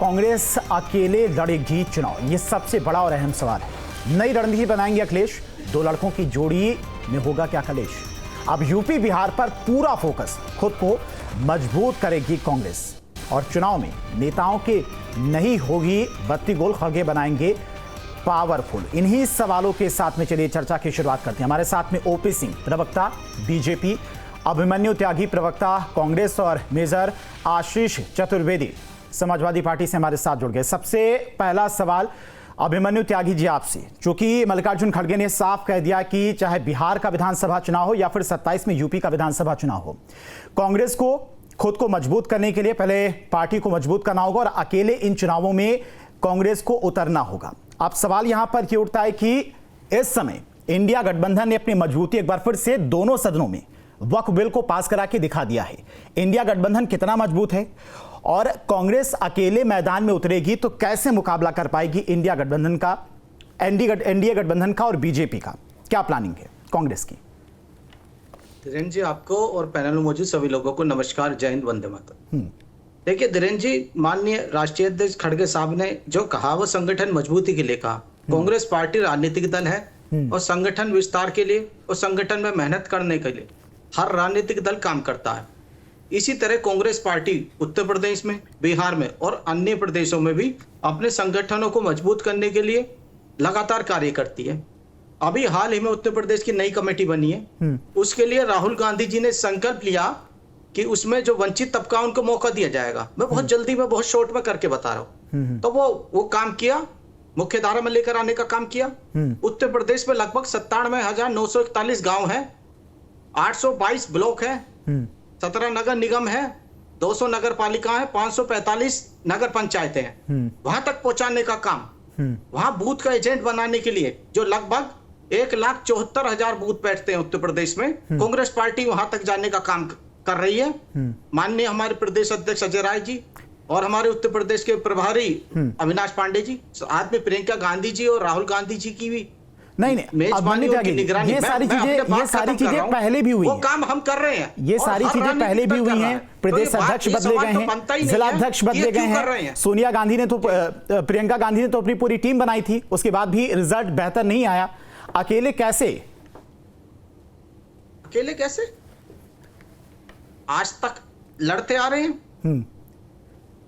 कांग्रेस अकेले लड़ेगी चुनाव? ये सबसे बड़ा और अहम सवाल है। नई रणनीति बनाएंगे अखिलेश? दो लड़कों की जोड़ी में होगा क्या कलेश? अब यूपी बिहार पर पूरा फोकस, खुद को मजबूत करेगी कांग्रेस और चुनाव में नेताओं के नहीं होगी बत्ती गोल, खड़गे बनाएंगे पावरफुल। इन्हीं सवालों के साथ में चलिए चर्चा की शुरुआत करते हैं। हमारे साथ में ओपी सिंह, प्रवक्ता बीजेपी, अभिमन्यु त्यागी, प्रवक्ता कांग्रेस, और मेजर आशीष चतुर्वेदी समाजवादी पार्टी से हमारे साथ जुड़ गए। सबसे पहला सवाल अभिमन्यु त्यागी जी आपसे, चूंकि मल्लिकार्जुन खड़गे ने साफ कह दिया कि चाहे बिहार का विधानसभा चुनाव हो या फिर 27 में यूपी का विधानसभा चुनाव हो, कांग्रेस को खुद को मजबूत करने के लिए पहले पार्टी को मजबूत करना होगा और अकेले इन चुनावों में कांग्रेस को उतरना होगा। अब सवाल यहां पर ये उठता है कि इस समय इंडिया गठबंधन ने अपनी मजबूती एक बार फिर से दोनों सदनों में वक्फ बिल को पास करा के दिखा दिया है। इंडिया गठबंधन कितना मजबूत है और कांग्रेस अकेले मैदान में उतरेगी तो कैसे मुकाबला कर पाएगी इंडिया गठबंधन का, एनडीए गठबंधन का और बीजेपी का? क्या प्लानिंग है कांग्रेस की? धीरेन्द्र जी, आपको और पैनल में मौजूद सभी लोगों को नमस्कार, जय हिंद, वंदे मातरम। देखिए धीरेन्द्र जी, माननीय राष्ट्रीय अध्यक्ष खड़गे साहब ने जो कहा वो संगठन मजबूती के लिए कहा। कांग्रेस पार्टी राजनीतिक दल है और संगठन विस्तार के लिए और संगठन में मेहनत करने के लिए हर राजनीतिक दल काम करता है। इसी तरह कांग्रेस पार्टी उत्तर प्रदेश में, बिहार में और अन्य प्रदेशों में भी अपने संगठनों को मजबूत करने के लिए लगातार कार्य करती है। अभी हाल ही में उत्तर प्रदेश की नई कमेटी बनी है, उसके लिए राहुल गांधी जी ने संकल्प लिया कि उसमें जो वंचित तबका उनको मौका दिया जाएगा। मैं बहुत जल्दी में, बहुत शॉर्ट में करके बता रहा हूँ। तो वो काम किया, मुख्य धारा में लेकर आने का काम किया। उत्तर प्रदेश में लगभग 97,941 गांव है, 822 ब्लॉक है, 17 नगर निगम है, 200 नगर पालिका है, 545 नगर पंचायतें हैं। वहां तक पहुंचाने का काम, वहां बूथ का एजेंट बनाने के लिए जो लगभग 1,74,000 बूथ बैठते हैं उत्तर प्रदेश में, कांग्रेस पार्टी वहां तक जाने का काम कर रही है। माननीय हमारे प्रदेश अध्यक्ष अजय राय जी और हमारे उत्तर प्रदेश के प्रभारी अविनाश पांडे जी, साथ में प्रियंका गांधी जी और राहुल गांधी जी की भी नहीं ये सारी चीजें पहले भी हुई हैं। वो काम हम कर रहे हैं, ये सारी चीजें पहले भी हुई हैं। प्रदेश अध्यक्ष बदले गए हैं, जिलाध्यक्ष बदले गए हैं। सोनिया गांधी ने तो, प्रियंका गांधी ने तो अपनी पूरी टीम बनाई थी, उसके बाद भी रिजल्ट बेहतर नहीं आया। अकेले कैसे? अकेले कैसे? आज तक लड़ते आ रहे हैं,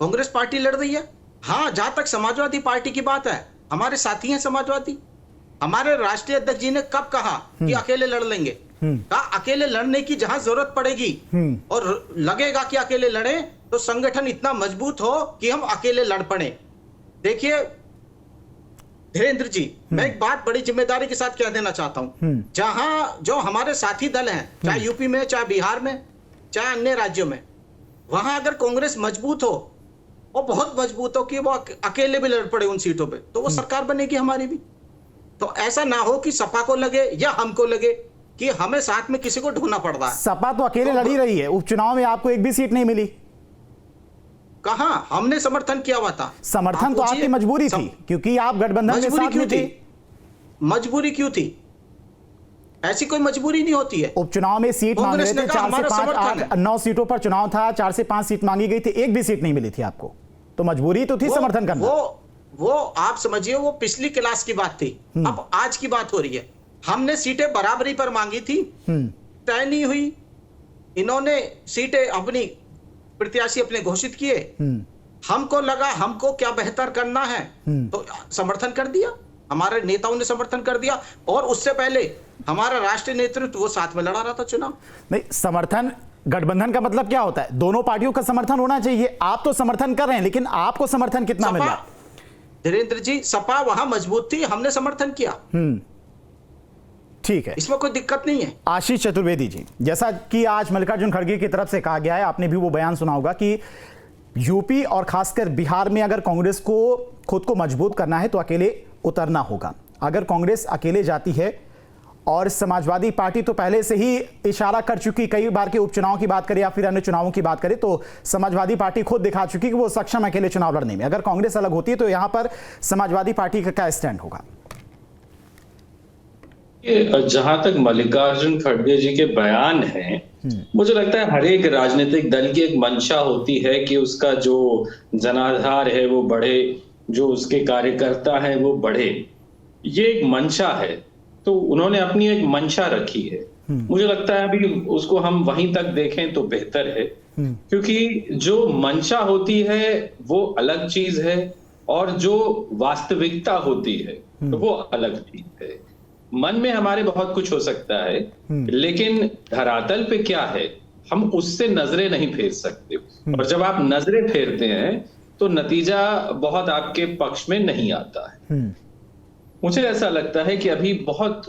कांग्रेस पार्टी लड़ रही है। हाँ, जहां तक समाजवादी पार्टी की बात है, हमारे साथी हैं समाजवादी। हमारे राष्ट्रीय अध्यक्ष जी ने कब कहा कि अकेले लड़ लेंगे? कहा अकेले लड़ने की जहां जरूरत पड़ेगी और लगेगा कि अकेले लड़े तो संगठन इतना मजबूत हो कि हम अकेले लड़ पड़े। देखिए धीरेन्द्र जी, मैं एक बात बड़ी जिम्मेदारी के साथ कह देना चाहता हूं। जहां जो हमारे साथी दल हैं, चाहे यूपी में, चाहे बिहार में, चाहे अन्य राज्यों में, वहां अगर कांग्रेस मजबूत हो और बहुत मजबूत हो कि वो अकेले भी लड़ पड़े उन सीटों पे, तो वो सरकार बनेगी हमारी भी। तो ऐसा ना हो कि सपा को लगे या हमको लगे कि हमें साथ में किसी को ढूंढना पड़ रहा है। सपा तो अकेले लड़ी रही है, उपचुनाव में आपको एक भी सीट नहीं मिली। कहां? हमने समर्थन किया हुआ था। समर्थन तो आपकी मजबूरी थी, क्योंकि आप गठबंधन में साथ में थे। मजबूरी क्यों थी? ऐसी कोई मजबूरी नहीं होती है। उपचुनाव में सीट मांग रहे थे, 4 से 5, 8, 9 सीटों पर चुनाव था, 4 से 5 सीट मांगी गई थी, एक भी सीट नहीं मिली थी आपको, तो मजबूरी तो थी समर्थन करना। वो आप समझिए, वो पिछली क्लास की बात थी। अब आज की बात हो रही है। हमने सीटें बराबरी पर मांगी थी, तय नहीं हुई। इन्होंने सीटें अपनी प्रत्याशी अपने घोषित किए। हमको लगा हमको क्या बेहतर करना है, तो समर्थन कर दिया, हमारे नेताओं ने समर्थन कर दिया। और उससे पहले हमारा राष्ट्रीय नेतृत्व वो साथ में लड़ा रहा था चुनाव। नहीं, समर्थन गठबंधन का मतलब क्या होता है? दोनों पार्टियों का समर्थन होना चाहिए। आप तो समर्थन कर रहे हैं, लेकिन आपको समर्थन कितना मिल रहा है? धीरेन्द्र जी, सपा वहां मजबूत थी, हमने समर्थन किया। ठीक है, इसमें कोई दिक्कत नहीं है। आशीष चतुर्वेदी जी, जैसा कि आज मल्लिकार्जुन खड़गे की तरफ से कहा गया है, आपने भी वो बयान सुना होगा कि यूपी और खासकर बिहार में अगर कांग्रेस को खुद को मजबूत करना है तो अकेले उतरना होगा। अगर कांग्रेस अकेले जाती है, और समाजवादी पार्टी तो पहले से ही इशारा कर चुकी, कई बार के उपचुनाव की बात करें या फिर अन्य चुनावों की बात करें, तो समाजवादी पार्टी खुद दिखा चुकी कि वो सक्षम है अकेले चुनाव लड़ने में। अगर कांग्रेस अलग होती है तो यहां पर समाजवादी पार्टी का क्या स्टैंड होगा? जहां तक मल्लिकार्जुन खड़गे जी के बयान हैं, मुझे लगता है हर एक राजनीतिक दल की एक मंशा होती है कि उसका जो जनाधार है वो बढ़े, जो उसके कार्यकर्ता है वो बढ़े। ये एक मंशा है, तो उन्होंने अपनी एक मंशा रखी है। मुझे लगता है अभी उसको हम वहीं तक देखें तो बेहतर है, क्योंकि जो मंशा होती है वो अलग चीज है और जो वास्तविकता होती है तो वो अलग चीज है। मन में हमारे बहुत कुछ हो सकता है, लेकिन धरातल पे क्या है हम उससे नजरें नहीं फेर सकते। और जब आप नजरें फेरते हैं तो नतीजा बहुत आपके पक्ष में नहीं आता है। मुझे ऐसा लगता है कि अभी बहुत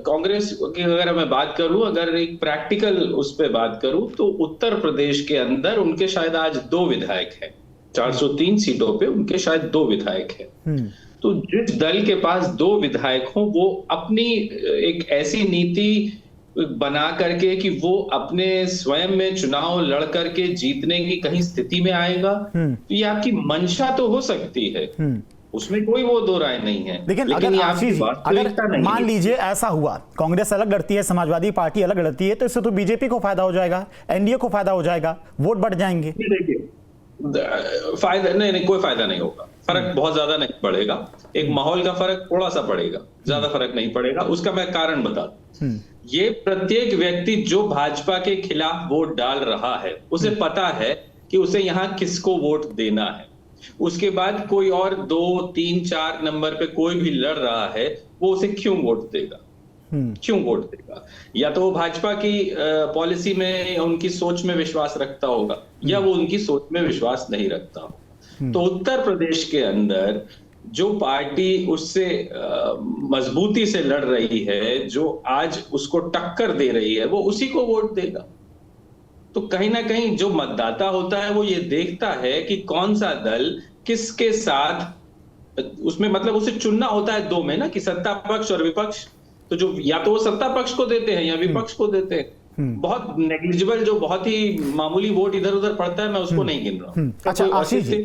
कांग्रेस की अगर मैं बात करूं, अगर एक प्रैक्टिकल उस पर बात करूं, तो उत्तर प्रदेश के अंदर उनके शायद आज 2 विधायक हैं। 403 सीटों पे उनके शायद 2 विधायक हैं। तो जिस दल के पास 2 विधायक हों वो अपनी एक ऐसी नीति बना करके कि वो अपने स्वयं में चुनाव लड़ करके जीतने की कहीं स्थिति में आएगा, तो ये आपकी मंशा तो हो सकती है, उसमें कोई वो दो राय नहीं है। लेकिन अगर आशीष जी, अगर मान लीजिए ऐसा हुआ, कांग्रेस अलग लड़ती है, समाजवादी पार्टी अलग लड़ती है, तो इससे तो बीजेपी को फायदा हो जाएगा, एनडीए को फायदा हो जाएगा, वोट बढ़ जाएंगे। फायदा नहीं, कोई फायदा नहीं होगा, फर्क बहुत ज्यादा नहीं पड़ेगा। एक माहौल का फर्क थोड़ा सा पड़ेगा, ज्यादा फर्क नहीं पड़ेगा। उसका मैं कारण बता दूं, ये प्रत्येक व्यक्ति जो भाजपा के खिलाफ वोट डाल रहा है उसे पता है कि उसे यहां किसको वोट देना है। उसके बाद कोई और 2, 3, 4 नंबर पे कोई भी लड़ रहा है, वो उसे क्यों वोट देगा, क्यों वोट देगा? या तो वो भाजपा की पॉलिसी में, उनकी सोच में विश्वास रखता होगा, या वो उनकी सोच में विश्वास नहीं रखता होगा। तो उत्तर प्रदेश के अंदर जो पार्टी उससे मजबूती से लड़ रही है, जो आज उसको टक्कर दे रही है, वो उसी को वोट देगा। तो कहीं ना कहीं जो मतदाता होता है वो ये देखता है कि कौन सा दल किसके साथ, उसमें मतलब उसे चुनना होता है 2 में ना, कि सत्ता पक्ष और विपक्ष। तो जो या तो वो सत्ता पक्ष को देते हैं या विपक्ष को देते हैं। बहुत नेग्लिजिबल, जो बहुत ही मामूली वोट इधर उधर पड़ता है, मैं उसको नहीं गिन रहा हूं। अच्छा आशीष जी,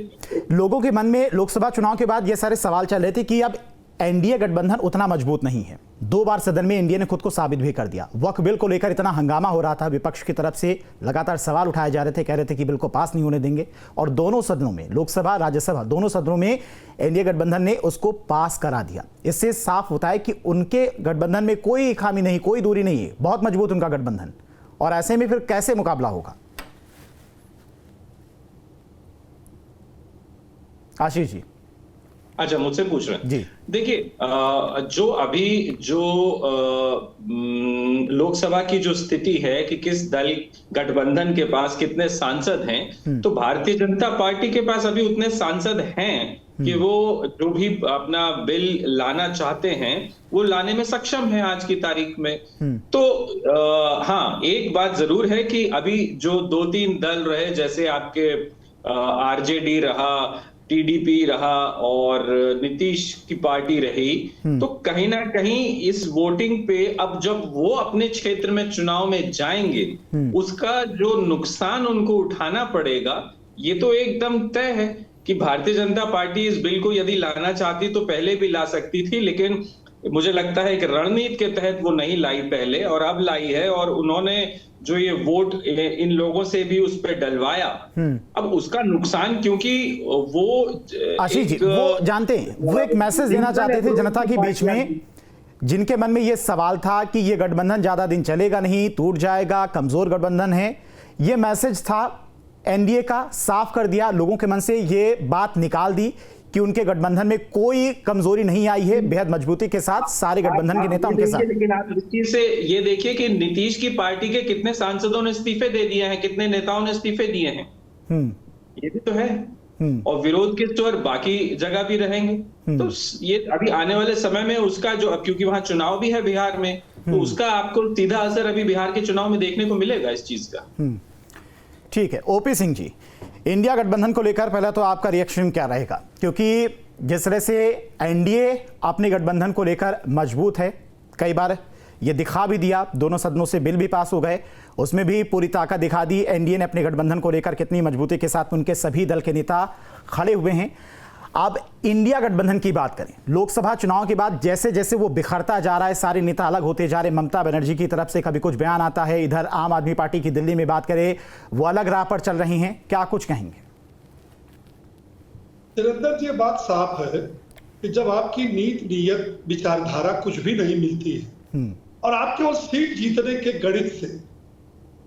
लोगों के मन में लोकसभा चुनाव के बाद ये सारे सवाल चल रहे थे कि अब एनडीए गठबंधन उतना मजबूत नहीं है। 2 बार सदन में एनडीए ने खुद को साबित भी कर दिया। वक्फ बिल को लेकर इतना हंगामा हो रहा था, विपक्ष की तरफ से लगातार सवाल उठाए जा रहे थे, कह रहे थे कि बिल को पास नहीं होने देंगे, और दोनों सदनों में, लोकसभा राज्यसभा दोनों सदनों में एनडीए गठबंधन ने उसको पास करा दिया। इससे साफ होता है कि उनके गठबंधन में कोई खामी नहीं, कोई दूरी नहीं है, बहुत मजबूत उनका गठबंधन। और ऐसे में फिर कैसे मुकाबला होगा? आशीष जी। अच्छा, मुझसे पूछ रहे हैं जी। देखिए, जो अभी जो लोकसभा की जो स्थिति है कि किस दल गठबंधन के पास कितने सांसद हैं, तो भारतीय जनता पार्टी के पास अभी उतने सांसद हैं कि वो जो भी अपना बिल लाना चाहते हैं वो लाने में सक्षम है आज की तारीख में। तो हाँ, एक बात जरूर है कि अभी जो 2-3 दल रहे, जैसे आपके आरजेडी रहा, टीडीपी रहा और नीतीश की पार्टी रही, तो कहीं ना कहीं इस वोटिंग पे अब जब वो अपने क्षेत्र में चुनाव में जाएंगे, उसका जो नुकसान उनको उठाना पड़ेगा, ये तो एकदम तय है कि भारतीय जनता पार्टी इस बिल को यदि लाना चाहती तो पहले भी ला सकती थी, लेकिन मुझे लगता है कि रणनीति के तहत वो नहीं लाई पहले, और अब लाई है। और उन्होंने जो ये वोट इन लोगों से भी उस पर डलवाया, अब उसका नुकसान, क्योंकि वो आशीष जी, वो जानते हैं, वो एक मैसेज देना चाहते थे जनता के बीच में, जिनके मन में ये सवाल था कि ये गठबंधन ज्यादा दिन चलेगा नहीं, टूट जाएगा, कमजोर गठबंधन है। ये मैसेज था एनडीए का, साफ कर दिया, लोगों के मन से ये बात निकाल दी कि उनके गठबंधन में कोई कमजोरी नहीं आई है, बेहद मजबूती के साथ सारे गठबंधन के नेता उनके साथ। लेकिन आप इस चीज से ये देखिए कि नीतीश की पार्टी के कितने सांसदों ने इस्तीफे दे दिए हैं, कितने नेताओं ने इस्तीफे दिए हैं, ये भी तो है। और विरोध के स्वर बाकी जगह भी रहेंगे। तो ये अभी आने वाले समय में उसका जो, क्योंकि वहां चुनाव भी है बिहार में, तो उसका आपको सीधा असर अभी बिहार के चुनाव में देखने को मिलेगा इस चीज का। ठीक है, ओपी सिंह जी, इंडिया गठबंधन को लेकर पहले तो आपका रिएक्शन क्या रहेगा? क्योंकि जिस तरह से एनडीए अपने गठबंधन को लेकर मजबूत है, कई बार ये दिखा भी दिया, दोनों सदनों से बिल भी पास हो गए, उसमें भी पूरी ताकत दिखा दी एनडीए ने अपने गठबंधन को लेकर कितनी मजबूती के साथ उनके सभी दल के नेता खड़े हुए हैं। अब इंडिया गठबंधन की बात करें, लोकसभा चुनाव के बाद जैसे जैसे वो बिखरता जा रहा है, सारे नेता अलग होते जा रहे हैं। ममता बनर्जी की तरफ से कभी कुछ बयान आता है, इधर आम आदमी पार्टी की दिल्ली में बात करें, वो अलग राह पर चल रही हैं। क्या कुछ कहेंगे? धीरेन्द्र जी, ये बात साफ है कि जब आपकी नीति नीयत विचारधारा कुछ भी नहीं मिलती है और आप केवल सीट जीतने के गणित से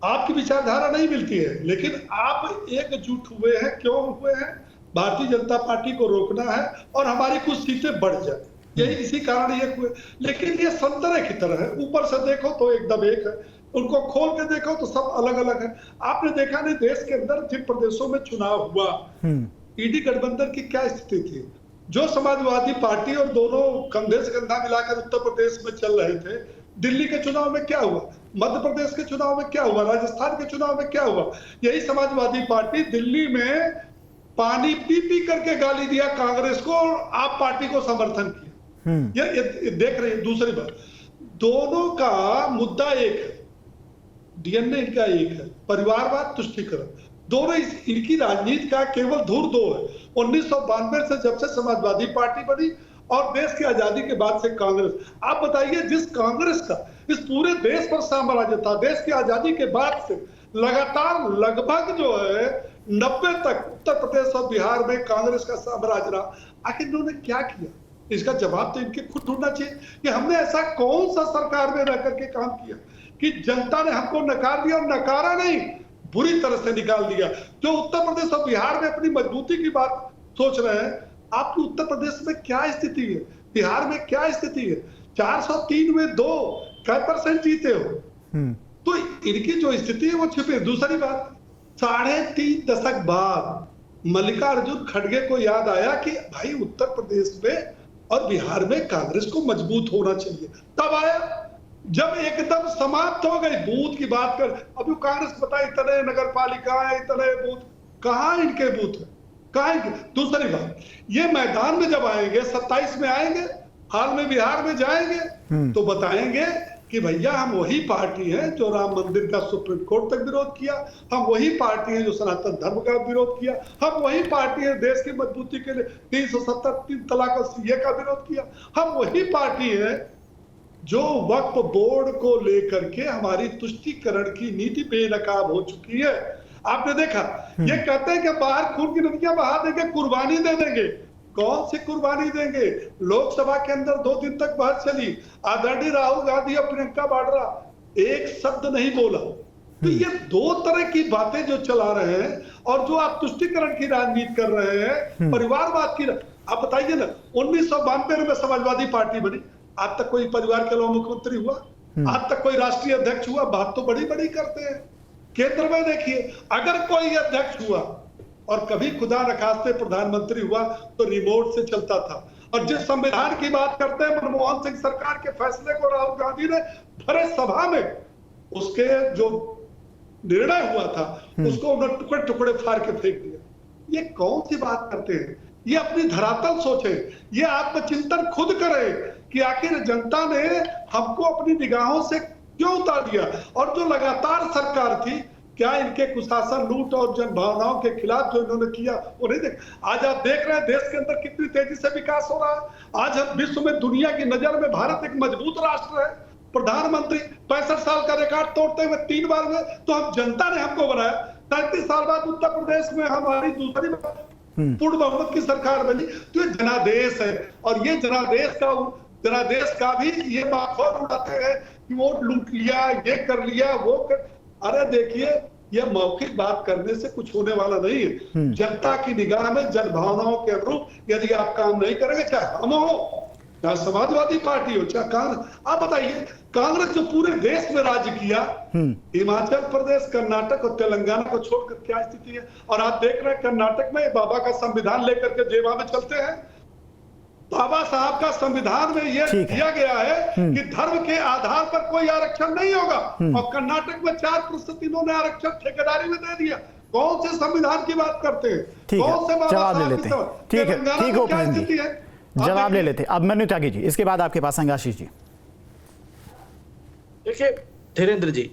आपकी विचारधारा नहीं मिलती है, लेकिन आप एकजुट हुए हैं, क्यों हुए हैं? भारतीय जनता पार्टी को रोकना है और हमारी कुछ सीटें बढ़ जाए, यही इसी कारण ये हुए। लेकिन ये संतरे की तरह है, ऊपर से देखो तो एकदम एक है, उनको खोल के देखो तो सब अलग अलग है। आपने देखा नहीं देश के अंदर जिन प्रदेशों में चुनाव हुआ, ईडी गठबंधन की क्या स्थिति थी? जो समाजवादी पार्टी और दोनों कंधे से कंधा मिलाकर उत्तर प्रदेश में चल रहे थे, दिल्ली के चुनाव में क्या हुआ, मध्य प्रदेश के चुनाव में क्या हुआ, राजस्थान के चुनाव में क्या हुआ? यही समाजवादी पार्टी दिल्ली में पानी पी पी करके गाली दिया कांग्रेस को और आप पार्टी को समर्थन किया। ये देख रहे हैं। दूसरी बात, दोनों का मुद्दा एक है, डीएनए इनका एक है, परिवारवाद, तुष्टीकरण। दोनों इनकी राजनीति का केवल धुर दो है। 1992 से जब से समाजवादी पार्टी बनी और देश की आजादी के बाद से कांग्रेस। आप बताइए, जिस कांग्रेस का इस पूरे देश पर साम्राज्य था, देश की आजादी के बाद से लगातार लगभग जो है 90 तक उत्तर प्रदेश और बिहार में कांग्रेस का साम्राज्य रहा, आखिर इन्होंने क्या किया? इसका जवाब तो इनके खुद ढूंढना चाहिए कि हमने ऐसा कौन सा सरकार में रह करके काम किया कि जनता ने हमको नकार दिया, और नकारा नहीं, बुरी तरह से निकाल दिया। जो उत्तर प्रदेश और बिहार में अपनी मजबूती की बात सोच रहे हैं, आपकी उत्तर प्रदेश में क्या स्थिति है, बिहार में क्या स्थिति है? 403 में 2% जीते हो, तो इनकी जो स्थिति है वो छिपी। दूसरी बात, 3.5 दशक बाद मल्लिकार्जुन खड़गे को याद आया कि भाई उत्तर प्रदेश में और बिहार में कांग्रेस को मजबूत होना चाहिए। तब आया जब एकदम समाप्त हो गई बूथ की बात कर। अभी कांग्रेस पता इतने नगर पालिका है, इतने बूथ, कहां इनके बूथ है, कहां इनके? दूसरी बात, ये मैदान में जब आएंगे, 27 में आएंगे, हाल में बिहार में जाएंगे, तो बताएंगे कि भैया हम वही पार्टी है जो राम मंदिर का सुप्रीम कोर्ट तक विरोध किया, हम वही पार्टी है जो सनातन धर्म का विरोध किया, हम वही पार्टी है देश की मजबूती के लिए 370 3 तलाक और सीए का विरोध किया, हम वही पार्टी है जो वक्फ बोर्ड को लेकर के हमारी तुष्टीकरण की नीति बेनकाब हो चुकी है। आपने देखा, ये कहते हैं कि बाहर खून की नदियां बहा देंगे, कुर्बानी दे देंगे। कौन सी कुर्बानी देंगे? लोकसभा के अंदर 2 दिन तक बहस चली, आदरणीय राहुल गांधी और प्रियंका वाड्रा एक शब्द नहीं बोला। तो ये 2 तरह की बातें जो चला रहे हैं, और जो आप तुष्टीकरण की राजनीति कर रहे हैं, परिवारवाद की। आप बताइए ना, 1992 में समाजवादी पार्टी बनी, आज तक कोई परिवार के अलावा मुख्यमंत्री हुआ? आज तक कोई राष्ट्रीय अध्यक्ष हुआ? बात तो बड़ी बड़ी करते हैं। केंद्र में देखिए, अगर कोई अध्यक्ष हुआ और कभी खुदा न खास्ते प्रधानमंत्री हुआ तो रिमोट से चलता था। और जिस संविधान की बात करते हैं, मनमोहन सिंह सरकार के फैसले को राहुल गांधी ने भरे सभा में, उसके जो निर्णय हुआ था उसको उन्होंने टुकड़े टुकड़े फाड़ के फेंक दिया। ये कौन सी बात करते हैं? ये अपनी धरातल सोचे, ये आत्मचिंतन खुद करे कि आखिर जनता ने हमको अपनी निगाहों से क्यों उतार दिया। और जो लगातार सरकार थी, क्या इनके कुशासन, लूट और जनभावनाओं के खिलाफ जो इन्होंने किया वो नहीं देख? आज आप देख रहे हैं देश के अंदर कितनी तेजी से विकास हो रहा है। आज हम विश्व में, दुनिया की नजर में भारत एक मजबूत राष्ट्र है। प्रधानमंत्री 65 साल का रिकॉर्ड तोड़ते हुए 3 बार में, तो हम जनता ने हमको बनाया। 33 साल बाद उत्तर प्रदेश में हमारी दूसरी पूर्ण बहुमत की सरकार बनी। तो ये जनादेश है, और ये जनादेश का भी ये बात उड़ाते हैं कि वो लूट लिया, ये कर लिया, वो कर। अरे देखिए, यह मौखिक बात करने से कुछ होने वाला नहीं है। जनता की निगाह में जनभावनाओं के अनुरूप यदि आप काम नहीं करेंगे, चाहे हम हो, चाहे समाजवादी पार्टी हो, चाहे कांग्रेस। आप बताइए, कांग्रेस जो पूरे देश में राज्य किया, हिमाचल प्रदेश, कर्नाटक और तेलंगाना को छोड़कर क्या स्थिति है? और आप देख रहे हैं कर्नाटक में बाबा का संविधान लेकर के जेवा में चलते हैं। बाबा साहब का संविधान में यह दिया गया है कि धर्म के आधार पर कोई आरक्षण नहीं होगा, और कर्नाटक में 4% इन्होंने आरक्षण ठेकेदारी में दे दिया। कौन से संविधान की बात करते हैं? कौन से जवाब ले लेते हैं। ठीक है, जवाब ले लेते। अब मनु त्यागी जी, इसके बाद आपके पास आएंगे आशीष जी। देखिए धीरेन्द्र जी,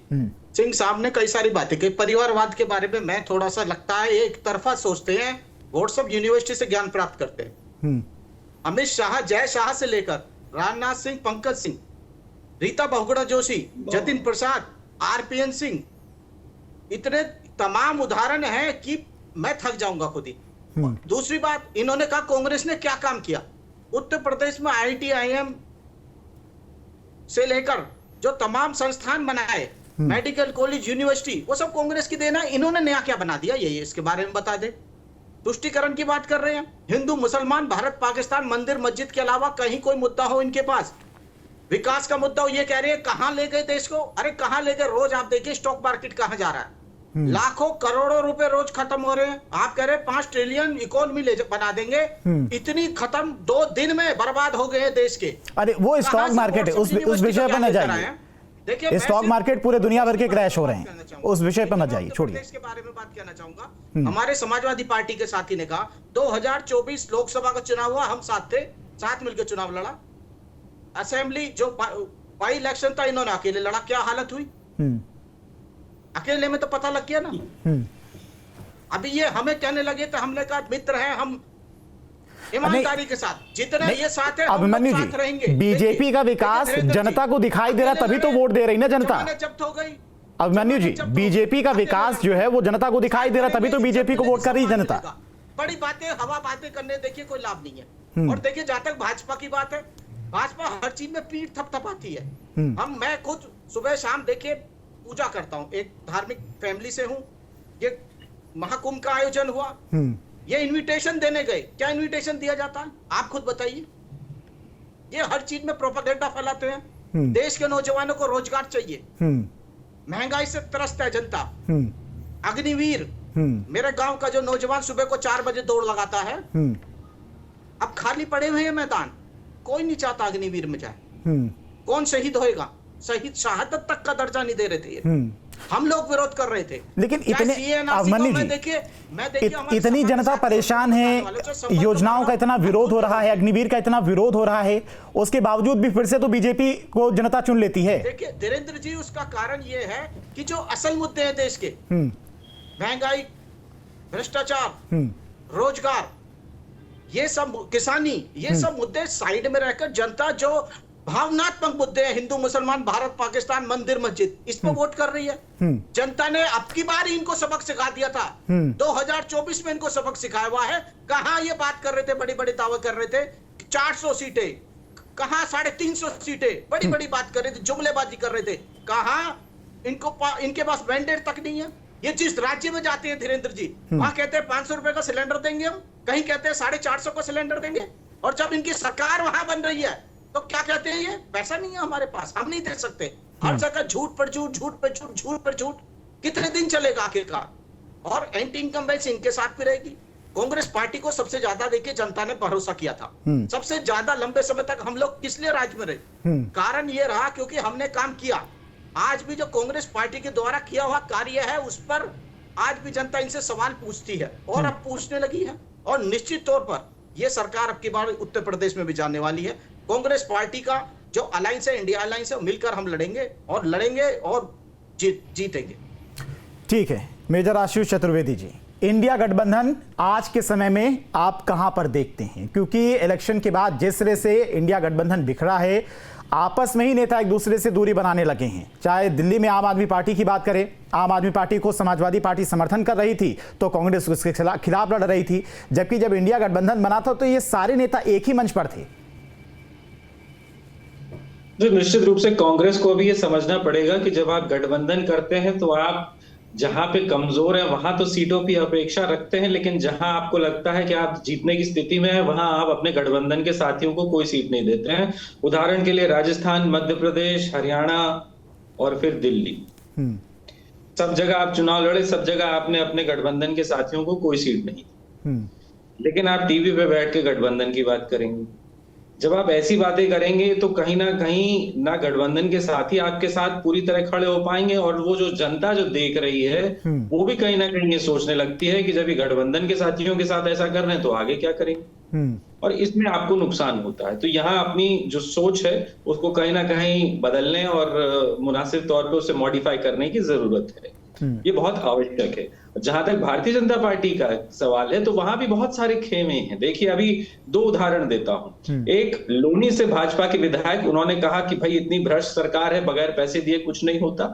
सिंह साहब ने कई सारी बातें की। परिवारवाद के बारे में मैं थोड़ा सा लगता है एक तरफा सोचते हैं। व्हाट्सएप यूनिवर्सिटी से ज्ञान प्राप्त करते हैं। अमित शाह, जय शाह से लेकर राजनाथ सिंह, पंकज सिंह, रीता बहुगुणा जोशी, जतिन प्रसाद, आरपीएन सिंह, इतने तमाम उदाहरण हैं कि मैं थक जाऊंगा खुद ही। दूसरी बात, इन्होंने कहा कांग्रेस ने क्या काम किया। उत्तर प्रदेश में आईआईटी, आईएम से लेकर जो तमाम संस्थान बनाए, मेडिकल कॉलेज, यूनिवर्सिटी, वो सब कांग्रेस की देन है। इन्होंने नया क्या बना दिया, ये इसके बारे में बता दे। तुष्टीकरण की बात कर रहे हैं, हिंदू मुसलमान, भारत पाकिस्तान, मंदिर मस्जिद के अलावा कहीं कोई मुद्दा हो इनके पास, विकास का मुद्दा हो, ये कह रहे हैं कहां ले गए देश को। अरे कहां ले गए? रोज आप देखिए स्टॉक मार्केट कहां जा रहा है, लाखों करोड़ों रुपए रोज खत्म हो रहे हैं। आप कह रहे हैं 5 ट्रिलियन इकोनॉमी बना देंगे, इतनी खत्म 2 दिन में बर्बाद हो गए हैं देश के। अरे वो स्टॉक मार्केट है, उस विषय पर न जाइए। देखिए स्टॉक मार्केट पूरे दुनिया भर के क्रैश हो रहे हैं, उस विषय पर न जाइए, छोड़िए। इसके बारे में बात करना चाहूंगा। हमारे समाजवादी पार्टी के साथी ने कहा 2024 लोकसभा का चुनाव हुआ, हम साथ थे, साथ मिलकर चुनाव लड़ा। असेंबली जो बाई इलेक्शन था, इन्होंने अकेले लड़ा, क्या हालत हुई। अकेले में तो पता लग गया ना। अभी ये हमें कहने लगे तो हमने कहा मित्र हैं हम, ईमानदारी के साथ जितने ये साथ है अभिमन्यु साथ रहेंगे। जी, बीजेपी का विकास जनता को दिखाई दे रहा, तभी तो वोट दे रही ना जनता। जब्त हो गई अभिमन्यु जी, बीजेपी का विकास जो है वो जनता को दिखाई दे रहा, तभी तो बीजेपी को वोट कर रही जनता। बड़ी बातें, हवा बातें करने देखिए कोई लाभ नहीं है। और देखिए जहां तक भाजपा की बात है, भाजपा हर चीज में पीठ थपथपाती है। मैं खुद सुबह शाम देखिए पूजा करता हूँ, एक धार्मिक फैमिली से हूँ। ये महाकुंभ का आयोजन हुआ, ये इनविटेशन देने गए, क्या इनविटेशन दिया जाता है आप खुद बताइए। ये हर चीज में प्रोपेगेंडा फैलाते हैं। देश के नौजवानों को रोजगार चाहिए, महंगाई से त्रस्त है जनता। अग्निवीर, मेरे गांव का जो नौजवान सुबह को 4 बजे दौड़ लगाता है, अब खाली पड़े हुए हैं मैदान, कोई नहीं चाहता अग्निवीर में जाए। कौन शहीद होएगा? शहीद शहादत तक का दर्जा नहीं दे रहे थे, हम लोग विरोध कर रहे थे। लेकिन इतने अभिमन्यु जी, इतनी जनता परेशान है, योजनाओं का इतना विरोध हो रहा है, अग्निवीर का इतना विरोध हो रहा है, उसके बावजूद भी फिर से तो बीजेपी को जनता चुन लेती है। देखिए धीरेन्द्र जी, उसका कारण ये है कि जो असल मुद्दे हैं देश के, महंगाई, भ्रष्टाचार, रोजगार, ये सब, किसानी, ये सब मुद्दे साइड में रहकर जनता जो भावनात्मक मुद्दे हैं, हिंदू मुसलमान, भारत पाकिस्तान, मंदिर मस्जिद, इस पर वोट कर रही है। जनता ने अब की बार इनको सबक सिखा दिया था, 2024 में इनको सबक सिखाया हुआ है। कहां ये बात कर रहे थे, बड़ी बड़ी दावे कर रहे थे, 400 सीटें, कहां 350 सीटें, बड़ी बड़ी बात कर रहे थे, जुमलेबाजी कर रहे थे। कहां इनके पास मैंडेट तक नहीं है। ये जिस राज्य में जाते हैं धीरेन्द्र जी, वहां कहते हैं 500 रुपए का सिलेंडर देंगे हम, कहीं कहते हैं 450 का सिलेंडर देंगे। और जब इनकी सरकार वहां बन रही है तो क्या कहते हैं, ये पैसा नहीं है हमारे पास, हम नहीं दे सकते। हर जगह झूठ पर झूठ, झूठ पर झूठ, झूठ पर झूठ, कितने दिन चलेगा आखिरकार। और एंटी इनकम्बेंसी इनके साथ भी रहेगी। कांग्रेस पार्टी को सबसे ज्यादा देखिए जनता ने भरोसा किया था, सबसे ज्यादा लंबे समय तक हम लोग किस लिए राज में रहे, कारण ये रहा क्योंकि हमने काम किया। आज भी जो कांग्रेस पार्टी के द्वारा किया हुआ कार्य है, उस पर आज भी जनता इनसे सवाल पूछती है और अब पूछने लगी है। और निश्चित तौर पर यह सरकार अब की बार उत्तर प्रदेश में भी जाने वाली है। कांग्रेस पार्टी का जो अलायंस है, इंडिया अलायंस है, मिलकर हम लड़ेंगे और जीतेंगे। ठीक है मेजर आशीष चतुर्वेदी जी, इंडिया गठबंधन आज के समय में आप कहां पर देखते हैं? क्योंकि इलेक्शन के बाद जिस तरह से इंडिया गठबंधन बिखरा है, आपस में ही नेता एक दूसरे से दूरी बनाने लगे हैं। चाहे दिल्ली में आम आदमी पार्टी की बात करें, आम आदमी पार्टी को समाजवादी पार्टी समर्थन कर रही थी तो कांग्रेस उसके खिलाफ लड़ रही थी, जबकि जब इंडिया गठबंधन बना था तो ये सारे नेता एक ही मंच पर थे। जो निश्चित रूप से कांग्रेस को भी ये समझना पड़ेगा कि जब आप गठबंधन करते हैं तो आप जहां पे कमजोर है वहां तो सीटों की अपेक्षा रखते हैं, लेकिन जहां आपको लगता है कि आप जीतने की स्थिति में है वहां आप अपने गठबंधन के साथियों को कोई सीट नहीं देते हैं। उदाहरण के लिए राजस्थान, मध्य प्रदेश, हरियाणा और फिर दिल्ली, सब जगह आप चुनाव लड़े, सब जगह आपने अपने गठबंधन के साथियों को कोई सीट नहीं दी। लेकिन आप टीवी पे बैठ के गठबंधन की बात करेंगे, जब आप ऐसी बातें करेंगे तो कहीं ना गठबंधन के साथी आपके साथ पूरी तरह खड़े हो पाएंगे, और वो जो जनता जो देख रही है वो भी कहीं ना कहीं ये सोचने लगती है कि जब ये गठबंधन के साथियों के साथ ऐसा कर रहे हैं तो आगे क्या करेंगे, और इसमें आपको नुकसान होता है। तो यहाँ अपनी जो सोच है उसको कहीं ना कहीं बदलने और मुनासिब तौर पर उसे मॉडिफाई करने की जरूरत है, ये बहुत आवश्यक है। जहां तक भारतीय जनता पार्टी का सवाल है तो वहां भी बहुत सारे खेमे हैं। देखिए अभी 2 उदाहरण देता हूं। एक लोनी से भाजपा के विधायक, उन्होंने कहा कि भाई इतनी भ्रष्ट सरकार है, बगैर पैसे दिए कुछ नहीं होता।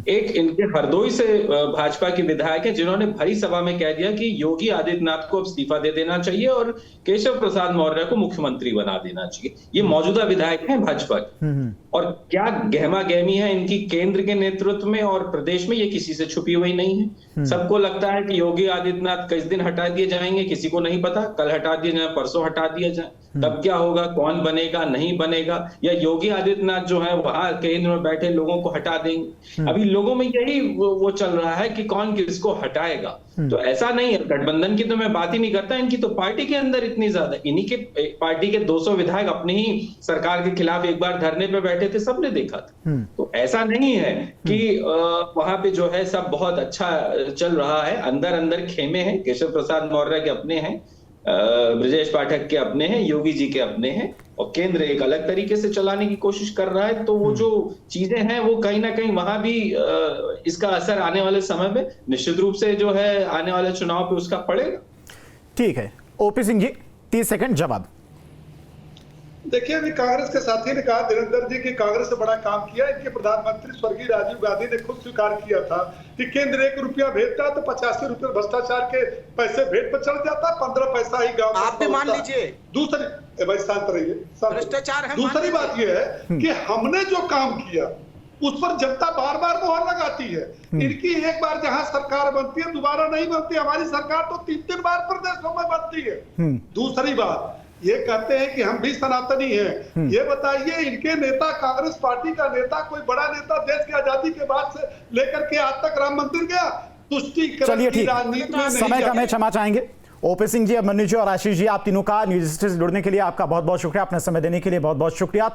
एक इनके हरदोई से भाजपा के विधायक है जिन्होंने भरी सभा में कह दिया कि योगी आदित्यनाथ को इस्तीफा दे देना चाहिए और केशव प्रसाद मौर्य को मुख्यमंत्री बना देना चाहिए। ये मौजूदा विधायक हैं भाजपा के। और क्या गहमा गहमी है इनकी केंद्र के नेतृत्व में और प्रदेश में, ये किसी से छुपी हुई नहीं है। सबको लगता है कि योगी आदित्यनाथ किस दिन हटा दिए जाएंगे किसी को नहीं पता, कल हटा दिए जाए, परसों हटा दिया जाए, तब क्या होगा, कौन बनेगा नहीं बनेगा, या योगी आदित्यनाथ जो है वहां केंद्र में बैठे लोगों को हटा देंगे। अभी लोगों में यही वो चल रहा है कि कौन किसको हटाएगा। तो ऐसा नहीं है, गठबंधन की तो मैं बात ही नहीं करता, इनकी तो पार्टी के अंदर इतनी ज्यादा, इन्हीं के पार्टी के 200 विधायक अपनी ही सरकार के खिलाफ एक बार धरने पे बैठे थे, सबने देखा था। तो ऐसा नहीं है कि वहां पे जो है सब बहुत अच्छा चल रहा है। अंदर अंदर खेमे हैं, केशव प्रसाद मौर्य के अपने हैं, ब्रजेश पाठक के अपने हैं, योगी जी के अपने हैं, और केंद्र एक अलग तरीके से चलाने की कोशिश कर रहा है। तो वो जो चीजें हैं वो कहीं ना कहीं वहां भी इसका असर आने वाले समय में निश्चित रूप से जो है आने वाले चुनाव पे उसका पड़ेगा। ठीक है, ओपी सिंह जी 30 सेकंड जवाब। देखिए अभी कांग्रेस के साथी ने कहा धीरेन्द्र जी की कांग्रेस ने बड़ा काम किया। इनके प्रधानमंत्री स्वर्गीय राजीव गांधी ने खुद स्वीकार किया था कि केंद्र 1 रुपया भेजता तो 85 रुपये भ्रष्टाचार के पैसे भेंट पर चढ़ जाता, 15 पैसा ही गांव आप भी मान लीजिए। दूसरी भाई शांत रहिए, भ्रष्टाचार है। दूसरी बात यह है कि हमने जो काम किया उस पर जनता बार बार मोहर लगाती है। इनकी एक बार जहां सरकार बनती है दोबारा नहीं बनती। हमारी सरकार तो 3-3 बार प्रदेशों में बनती है। दूसरी बात ये कहते हैं कि हम भी सनातनी हैं। ये बताइए इनके नेता, कांग्रेस पार्टी का नेता, कोई बड़ा नेता देश की आजादी के बाद से लेकर के आज तक राम मंदिर गया? चलिए ठीक, समय का मैं क्षमा चाहेंगे। ओपी सिंह जी, अभिमन्यु जी और आशीष जी, आप तीनों का न्यूज से जुड़ने के लिए आपका बहुत बहुत शुक्रिया, अपना समय देने के लिए बहुत बहुत शुक्रिया।